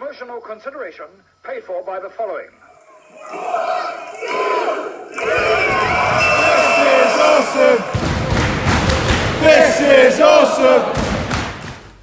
Promotional consideration paid for by the following. This is awesome!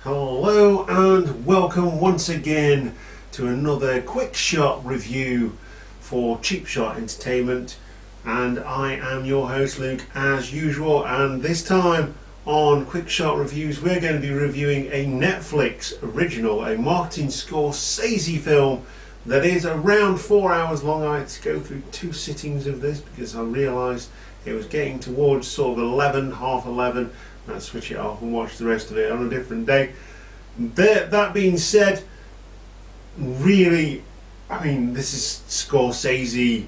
Hello and welcome once again to another quick shot review for Cheap Shot Entertainment, and I am your host Luke as usual, and this time on Quick Shot Reviews we're going to be reviewing a Netflix original, a Martin Scorsese film that is around 4 hours long. I had to go through 2 sittings of this because I realised it was getting towards sort of 11, half 11. I'd switch it off and watch the rest of it on a different day. That being said, really, I mean, this is Scorsese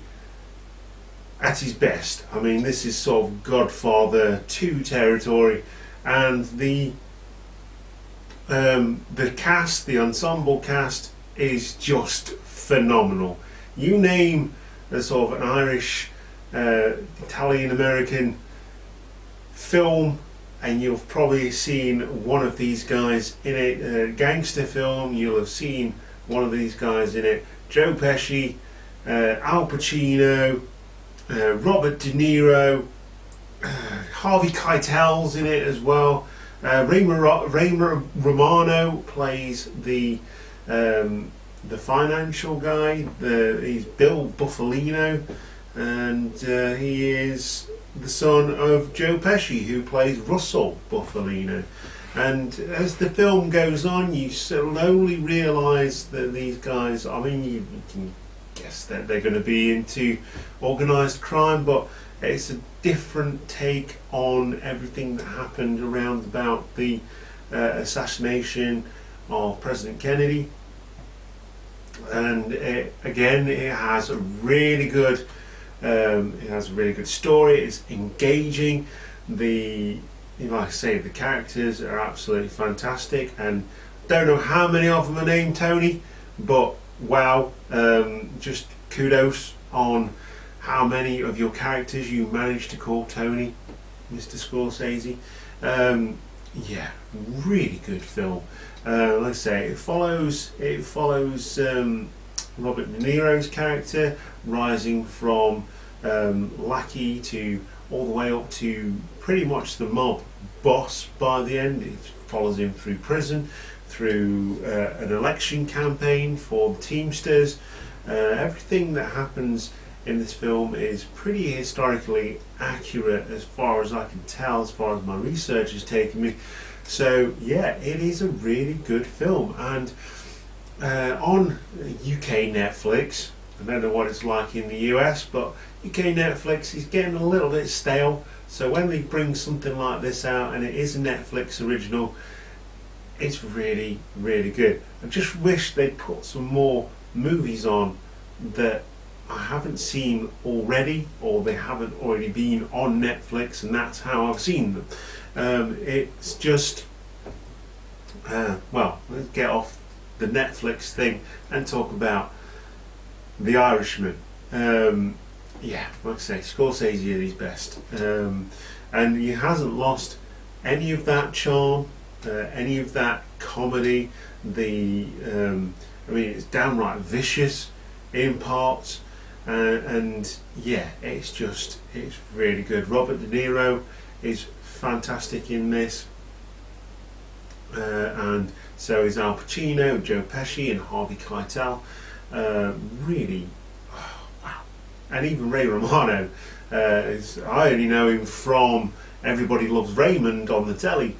at his best. I mean, this is sort of Godfather 2 territory, and the cast, the ensemble cast, is just phenomenal. You name a sort of an Irish, Italian American film, and you've probably seen one of these guys in it. A gangster film, you'll have seen one of these guys in it. Joe Pesci, Al Pacino, Robert De Niro, Harvey Keitel's in it as well. Ray Romano plays the financial guy. He's Bill Buffalino, and he is the son of Joe Pesci, who plays Russell Buffalino. And as the film goes on, you slowly realise that these guys, I mean, you can guess that they're going to be into organised crime, but it's a different take on everything that happened around about the assassination of President Kennedy. And it has a really good story. It's engaging. Like I say, the characters are absolutely fantastic, and don't know how many of them are named Tony, but wow, just kudos on how many of your characters you managed to call Tony, Mr. Scorsese. Yeah, really good film. Like I say, it follows Robert De Niro's character rising from lackey to all the way up to pretty much the mob boss by the end. It follows him through prison, through an election campaign for the Teamsters. Everything that happens in this film is pretty historically accurate as far as I can tell, as far as my research has taken me. So yeah, it is a really good film, and on UK Netflix, I don't know what it's like in the US, but UK Netflix is getting a little bit stale. So when they bring something like this out, and it is a Netflix original, it's really, really good. I just wish they'd put some more movies on that I haven't seen already, or they haven't already been on Netflix, and that's how I've seen them. It's just, well, let's get off the Netflix thing and talk about The Irishman. Yeah, like I say, Scorsese at his best, and he hasn't lost any of that charm, any of that comedy. I mean, it's downright vicious in parts, and yeah, it's really good. Robert De Niro is fantastic in this, and so is Al Pacino, Joe Pesci, and Harvey Keitel. Really, wow. And even Ray Romano, I only know him from Everybody Loves Raymond on the telly,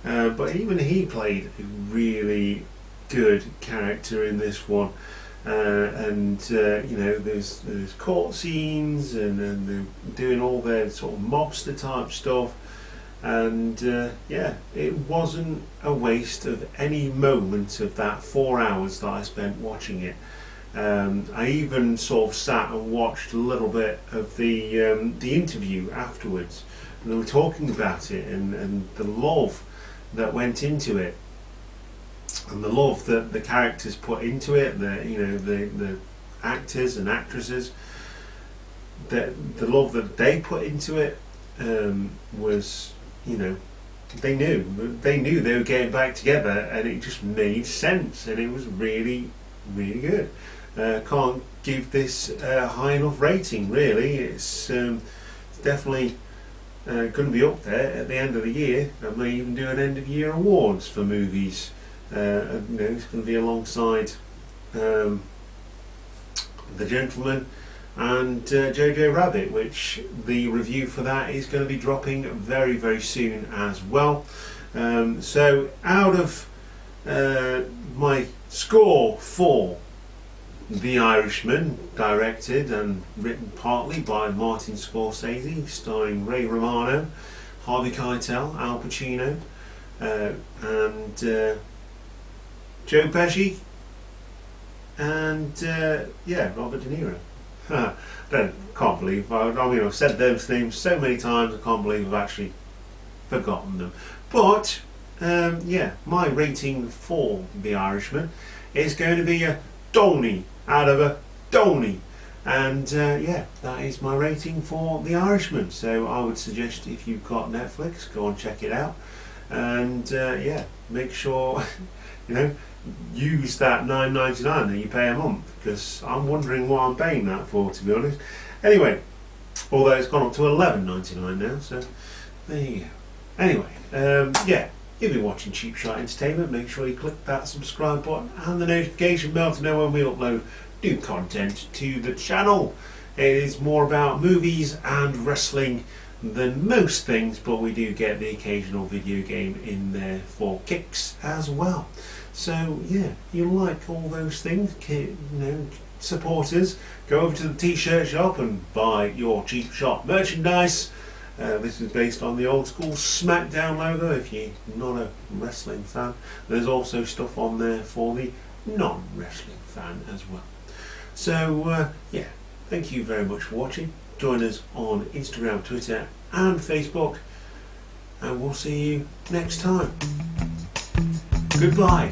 but even he played a really good character in this one. And you know, there's court scenes, and they're doing all their sort of mobster type stuff, and yeah, it wasn't a waste of any moment of that 4 hours that I spent watching it. I even sort of sat and watched a little bit of the interview afterwards, and they were talking about it, and the love that went into it, and the love that the characters put into it, the actors and actresses, the love that they put into it, was, you know, they knew they were getting back together, and it just made sense, and it was really, really good. Can't give this a high enough rating, really. It's definitely going to be up there at the end of the year. I may even do an end of year awards for movies. It's going to be alongside The Gentleman and Jojo Rabbit, which the review for that is going to be dropping very, very soon as well. So out of my score for The Irishman, directed and written partly by Martin Scorsese, starring Ray Romano, Harvey Keitel, Al Pacino, and Joe Pesci, and Robert De Niro. Can't believe I've said those names so many times. I can't believe I've actually forgotten them. But my rating for The Irishman is going to be a Donny out of a Donny, and that is my rating for The Irishman. So I would suggest, if you've got Netflix, go and check it out, and make sure use that $9.99 that you pay a month, because I'm wondering what I'm paying that for, to be honest. Anyway, although it's gone up to $11.99 now, so there you go. Anyway, you've been watching Cheap Shot Entertainment. Make sure you click that subscribe button and the notification bell to know when we upload new content to the channel. It is more about movies and wrestling than most things, but we do get the occasional video game in there for kicks as well. So if you like all those things, support us. Go over to the t-shirt shop and buy your Cheap Shot merchandise. This is based on the old school SmackDown logo. If you're not a wrestling fan, there's also stuff on there for the non-wrestling fan as well. So thank you very much for watching. Join us on Instagram, Twitter and Facebook, and we'll see you next time. Goodbye.